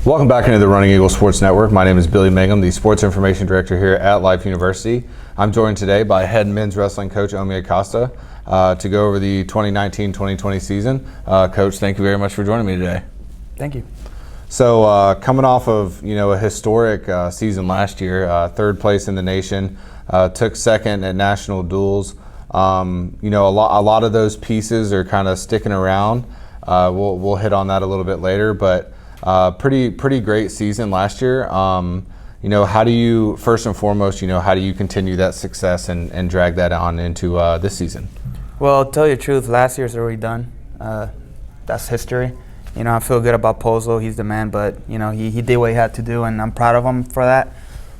Welcome back into the Running Eagle Sports Network. My name is Billy Mangum, the Sports Information Director here at Life University. I'm joined today by head men's wrestling coach Omi Acosta to go over the 2019-2020 season. Coach, thank you very much for joining me today. Thank you. So coming off of a historic season last year, third place in the nation, took second at national duels. A lot of those pieces are kind of sticking around. We'll hit on that a little bit later, but pretty great season last year. How do you, first and foremost, how do you continue that success and drag that on into this season? Well, to tell you the truth, last year's already done. That's history. I feel good about Pozo. He's the man, but he did what he had to do, and I'm proud of him for that.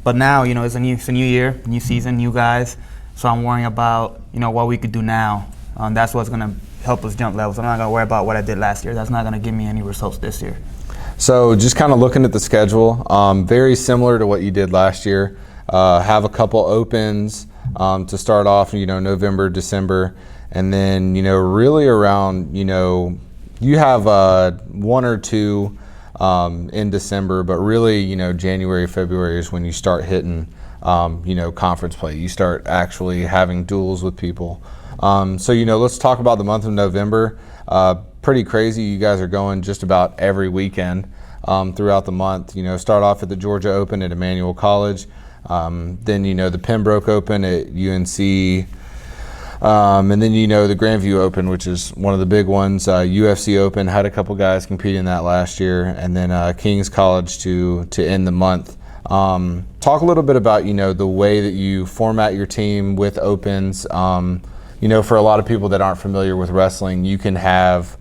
But now, it's a new year, new season, new guys. So I'm worrying about what we could do now. That's what's gonna help us jump levels. I'm not gonna worry about what I did last year. That's not gonna give me any results this year. So just kind of looking at the schedule, very similar to what you did last year. Have a couple opens to start off, November, December, and then, really around, you have one or two in December, but really, January, February is when you start hitting, conference play. You start actually having duels with people. So, let's talk about the month of November. Pretty crazy. You guys are going just about every weekend throughout the month. Start off at the Georgia Open at Emmanuel College, then the Pembroke Open at UNC, and then the Grandview Open, which is one of the big ones. UFC Open, had a couple guys compete in that last year, and then King's College to end the month. Talk a little bit about the way that you format your team with opens. For a lot of people that aren't familiar with wrestling, you can have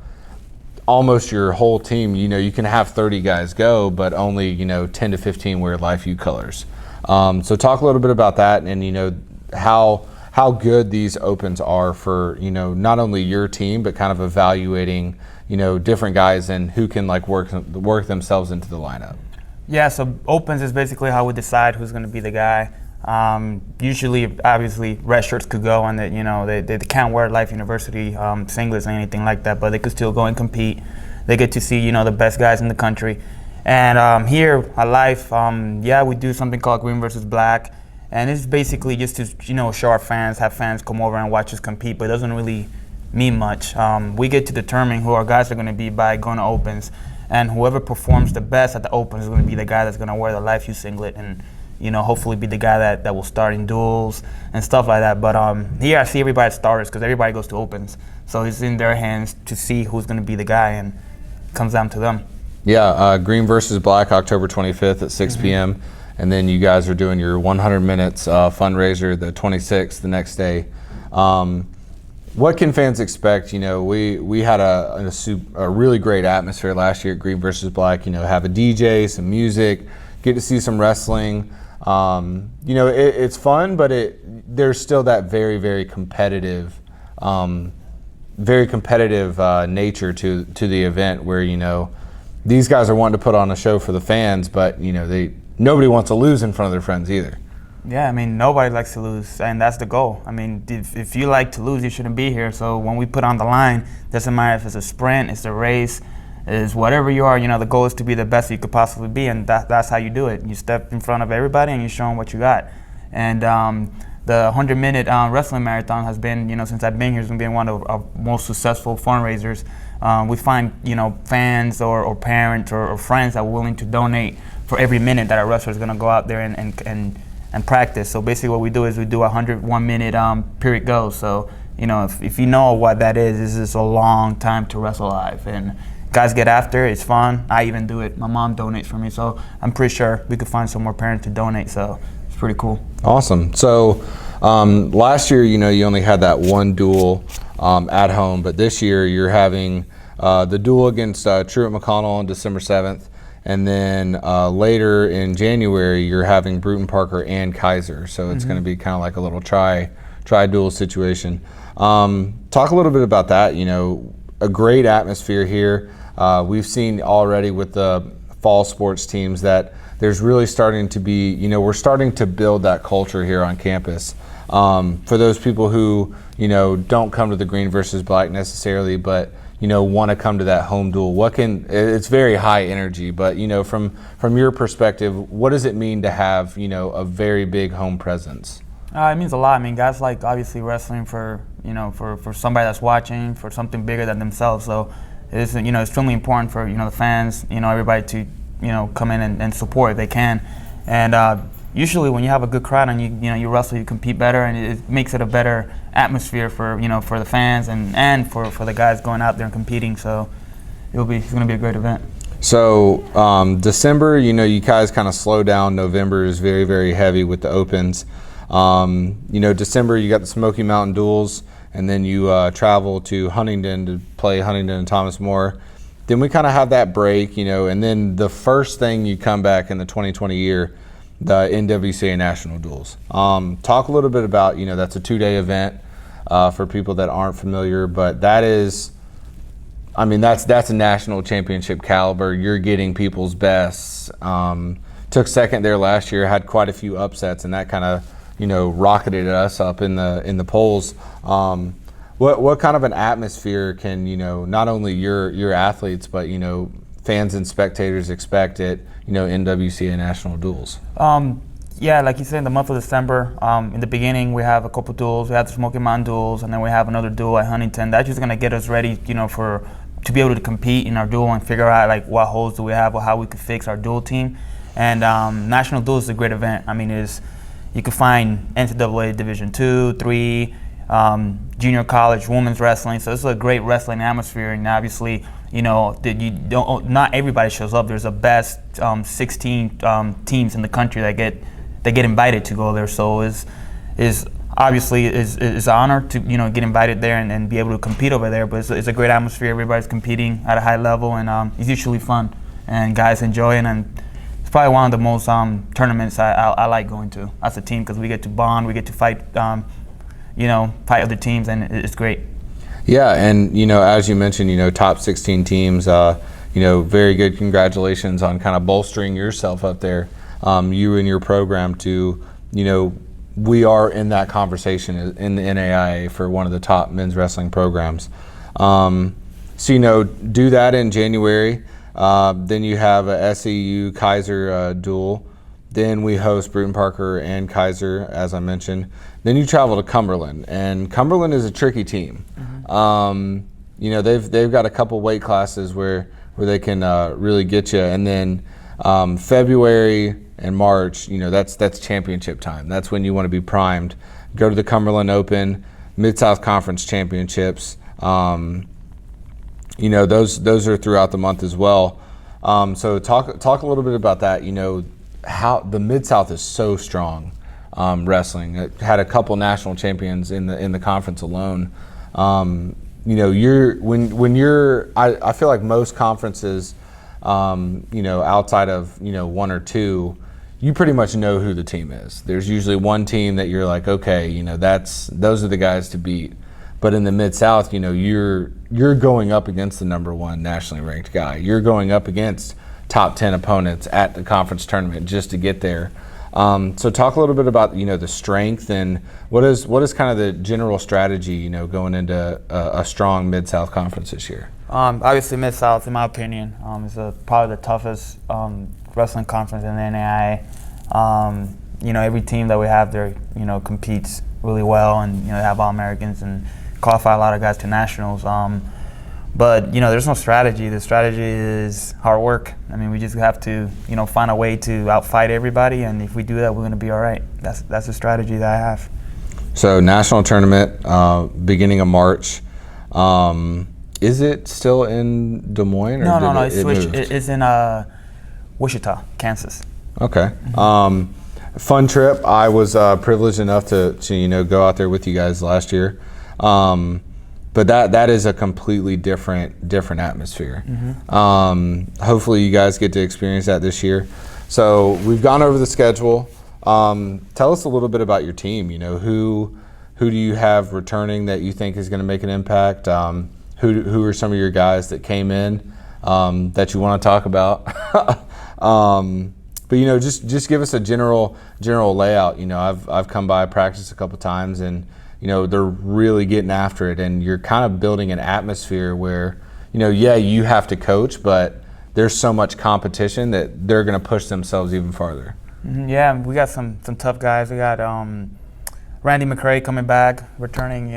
almost your whole team, you can have 30 guys go, but only, 10 to 15 wear Life U colors. So talk a little bit about that and, how good these opens are for, not only your team, but kind of evaluating, different guys and who can work themselves into the lineup. Yeah, so opens is basically how we decide who's going to be the guy. Usually, obviously, red shirts could go on that. They can't wear Life University singlets or anything like that, but they could still go and compete. They get to see the best guys in the country. And here at Life, we do something called Green versus Black, and it's basically just to show our fans, have fans come over and watch us compete, but it doesn't really mean much. We get to determine who our guys are going to be by going to opens, and whoever performs the best at the opens is going to be the guy that's going to wear the Life U singlet and hopefully be the guy that will start in duels and stuff like that. But here I see everybody as starters because everybody goes to opens. So it's in their hands to see who's going to be the guy, and it comes down to them. Yeah, Green versus Black, October 25th at 6 p.m. And then you guys are doing your 100 minutes fundraiser the 26th the next day. What can fans expect? We had a really great atmosphere last year at Green versus Black. Have a DJ, some music, get to see some wrestling. It's fun, but there's still that very, very competitive nature to the event where these guys are wanting to put on a show for the fans, but nobody wants to lose in front of their friends either. Yeah, nobody likes to lose, and that's the goal. If you like to lose, you shouldn't be here. So when we put on the line, doesn't matter if it's a sprint, it's a race, is whatever you are, the goal is to be the best you could possibly be, and that's how you do it. You step in front of everybody and you show them what you got. And the 100-minute wrestling marathon has been, since I've been here, has been one of our most successful fundraisers. We find, fans or parents or friends that are willing to donate for every minute that a wrestler is going to go out there and practice. So basically what we do is we do a 101-minute period go. So, if you know what that is, this is a long time to wrestle live. And guys get after it. It's fun. I even do it. My mom donates for me, so I'm pretty sure we could find some more parents to donate. So it's pretty cool. Awesome. So last year, you only had that one duel at home, but this year you're having the duel against Truett McConnell on December 7th, and then later in January you're having Bruton Parker and Kaiser. So it's going to be kind of like a little tri-duel situation. Talk a little bit about that. A great atmosphere here. We've seen already with the fall sports teams that there's really starting to be, we're starting to build that culture here on campus. For those people who, don't come to the green versus black necessarily, but, want to come to that home duel, it's very high energy, but, from your perspective, what does it mean to have, a very big home presence? It means a lot. I mean, guys like obviously wrestling for somebody that's watching, for something bigger than themselves. So it's extremely important for the fans, everybody to come in and support if they can. And usually when you have a good crowd and you wrestle, you compete better, and it makes it a better atmosphere for for the fans and for the guys going out there and competing. So it's going to be a great event. So December, you guys kind of slow down. November is very, very heavy with the opens. December you got the Smoky Mountain duels, and then you travel to Huntington to play Huntington and Thomas More. Then we kind of have that break, and then the first thing you come back in the 2020 year, the NWCA National Duels. Talk a little bit about, that's a 2-day event for people that aren't familiar, but that's a national championship caliber. You're getting people's bests. Took second there last year, had quite a few upsets, and that kind of rocketed us up in the polls. What kind of an atmosphere can not only your athletes but fans and spectators expect at NWCA National Duels? Yeah, like you said, in the month of December, in the beginning we have a couple duels. We have the Smoky Mountain duels, and then we have another duel at Huntington. That's just gonna get us ready, to be able to compete in our duel and figure out like what holes do we have or how we could fix our duel team. And National Duels is a great event. I mean, you can find NCAA Division II, III, junior college, women's wrestling. So it's a great wrestling atmosphere, and obviously, not everybody shows up. There's a best 16 teams in the country that get invited to go there. So is obviously is an honor to get invited there and be able to compete over there. But it's a great atmosphere. Everybody's competing at a high level, and it's usually fun, and guys enjoy it. And it's probably one of the most tournaments I like going to as a team, because we get to bond, we get to fight, fight other teams, and it's great. Yeah, and as you mentioned, top 16 teams. Very good. Congratulations on kind of bolstering yourself up there. You and your program to, we are in that conversation in the NAIA for one of the top men's wrestling programs. So do that in January. Then you have a SEU Kaiser duel. Then we host Bruton Parker and Kaiser, as I mentioned. Then you travel to Cumberland, and Cumberland is a tricky team. Mm-hmm. They've got a couple weight classes where they can really get you. And then February and March, that's championship time. That's when you want to be primed. Go to the Cumberland Open, Mid-South Conference Championships. Those are throughout the month as well. So talk a little bit about that. How the Mid-South is so strong wrestling. It had a couple national champions in the conference alone. I feel like most conferences, outside of one or two, you pretty much know who the team is. There's usually one team that you're like, okay, those are the guys to beat. But in the Mid-South, you're going up against the number one nationally ranked guy. You're going up against top 10 opponents at the conference tournament just to get there. So talk a little bit about the strength, and what is kind of the general strategy going into a strong Mid-South conference this year. Obviously, Mid-South, in my opinion, is probably the toughest wrestling conference in the NAIA. Every team that we have there, competes really well, and they have All-Americans and qualify a lot of guys to nationals. But there's no strategy. The strategy is hard work. I mean, we just have to find a way to outfight everybody, and if we do that, we're going to be all right. That's the strategy that I have. So national tournament beginning of March. Is it still in Des Moines? Or no. It's switched. It's in Wichita, Kansas. Okay. Fun trip. I was privileged enough to go out there with you guys last year. But that is a completely different atmosphere. Mm-hmm. Hopefully you guys get to experience that this year. So we've gone over the schedule. Tell us a little bit about your team. Who do you have returning that you think is going to make an impact? Who are some of your guys that came in that you want to talk about? But just give us a general layout. I've come by practice a couple times, and they're really getting after it, and you're kind of building an atmosphere where you have to coach, but there's so much competition that they're going to push themselves even farther. Yeah, we got some tough guys. We got Randy McCray coming back, returning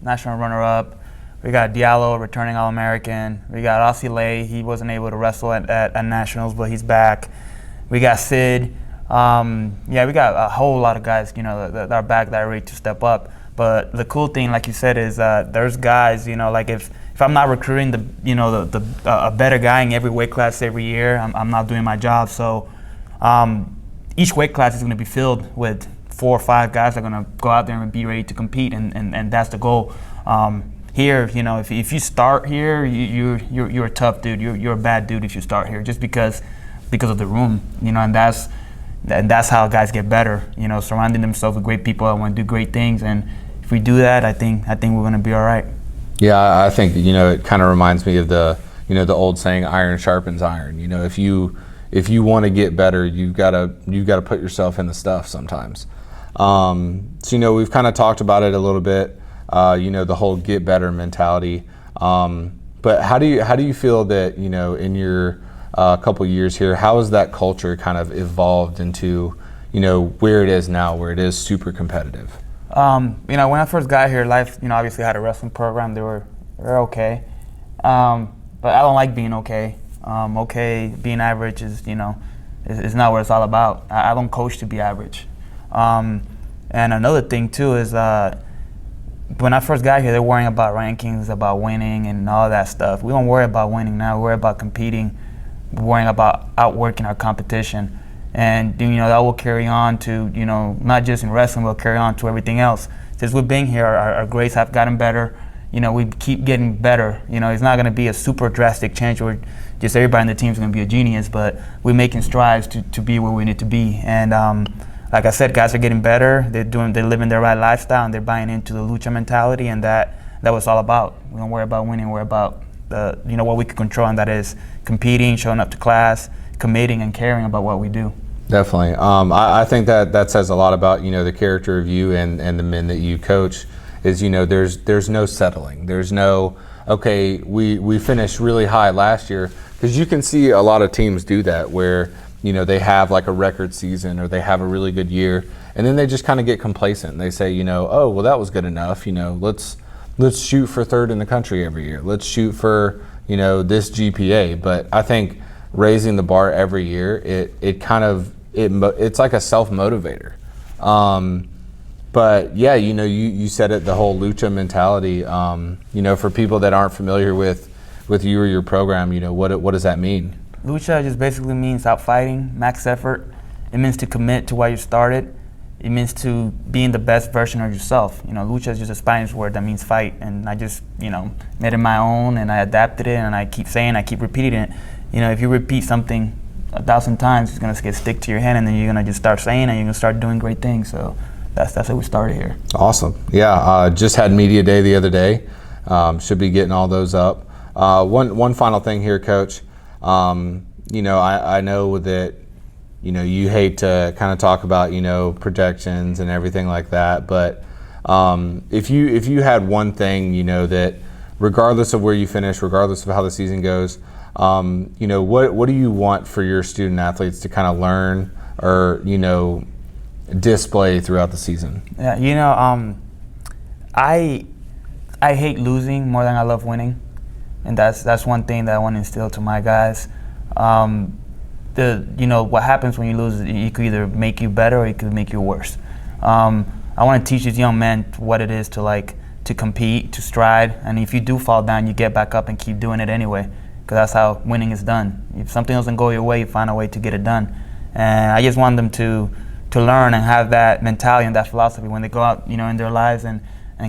national runner-up. We got Diallo returning All-American. We got Aussie Lay. He wasn't able to wrestle at nationals, but he's back. We got Sid. We got a whole lot of guys, that are back, that are ready to step up. But the cool thing, like you said, is there's guys, like if I'm not recruiting a better guy in every weight class every year, I'm not doing my job. So each weight class is going to be filled with 4 or 5 guys that are going to go out there and be ready to compete, and that's the goal. Here, if you start here, you're a tough dude. You're a bad dude if you start here, just because of the room, and that's how guys get better. Surrounding themselves with great people that want to do great things, and if we do that, I think we're going to be all right. Yeah, I think it kind of reminds me of the the old saying, iron sharpens iron. If you want to get better, you've got to put yourself in the stuff sometimes. So we've kind of talked about it a little bit. The whole get better mentality. But how do you feel that in your couple years here, how has that culture kind of evolved into where it is now, where it is super competitive? When I first got here, life obviously had a wrestling program. They're okay, but I don't like being okay. Being average is is not what it's all about. I don't coach to be average. And another thing too is when I first got here, they're worrying about rankings, about winning, and all that stuff. We don't worry about winning now. We worry about competing. We're worrying about outworking our competition, and that will carry on to not just in wrestling, will carry on to everything else. Since we've been here, our grades have gotten better. We keep getting better. It's not going to be a super drastic change where just everybody in the team is going to be a genius, but we're making strides to be where we need to be. And like I said, guys are getting better. They're living their right lifestyle, and they're buying into the lucha mentality, and that was all about. We don't worry about winning. We're about what we can control, and that is competing, showing up to class, committing, and caring about what we do. Definitely. I think that says a lot about the character of you and the men that you coach. Is there's no settling. There's no we finished really high last year, because you can see a lot of teams do that where they have like a record season or they have a really good year, and then they just kind of get complacent. They say, oh, well, that was good enough. Let's shoot for third in the country every year. Let's shoot for, this GPA. But I think raising the bar every year, it's like a self-motivator. But yeah, you said it, the whole lucha mentality. For people that aren't familiar with you or your program, what does that mean? Lucha just basically means outfighting, max effort. It means to commit to why you started. It means to being the best version of yourself. Lucha is just a Spanish word that means fight, and I just, made it my own, and I adapted it, and I keep repeating it. If you repeat something 1,000 times, it's gonna stick to your head, and then you're gonna just start saying it, and you're gonna start doing great things. So that's how we started here. Awesome. Yeah, just had media day the other day. Should be getting all those up. One final thing here, Coach. I know that you hate to kind of talk about projections and everything like that, but if you had one thing that regardless of where you finish, regardless of how the season goes, what do you want for your student athletes to kind of learn or display throughout the season? Yeah, I hate losing more than I love winning. And that's one thing that I want to instill to my guys. What happens when you lose, it could either make you better or it could make you worse. I want to teach these young men what it is to compete, to stride, and if you do fall down, you get back up and keep doing it anyway, because that's how winning is done. If something doesn't go your way, you find a way to get it done. And I just want them to learn and have that mentality and that philosophy when they go out, in their lives and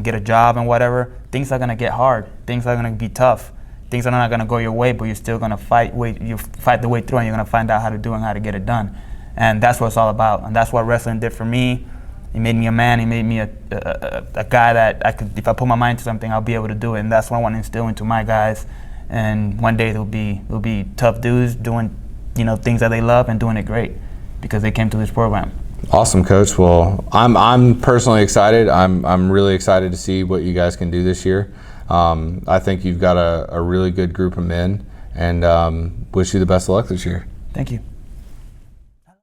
get a job and whatever. Things are gonna get hard. Things are gonna be tough. Things are not going to go your way, but you're still going to fight the way through, and you're going to find out how to do and how to get it done. And that's what it's all about. And that's what wrestling did for me. It made me a man. It made me a guy that I could, if I put my mind to something, I'll be able to do it. And that's what I want to instill into my guys. And one day they'll be tough dudes doing, things that they love and doing it great. because they came to this program. Awesome, Coach. Well, I'm personally excited. I'm really excited to see what you guys can do this year. I think you've got a really good group of men, and wish you the best of luck this year. Thank you.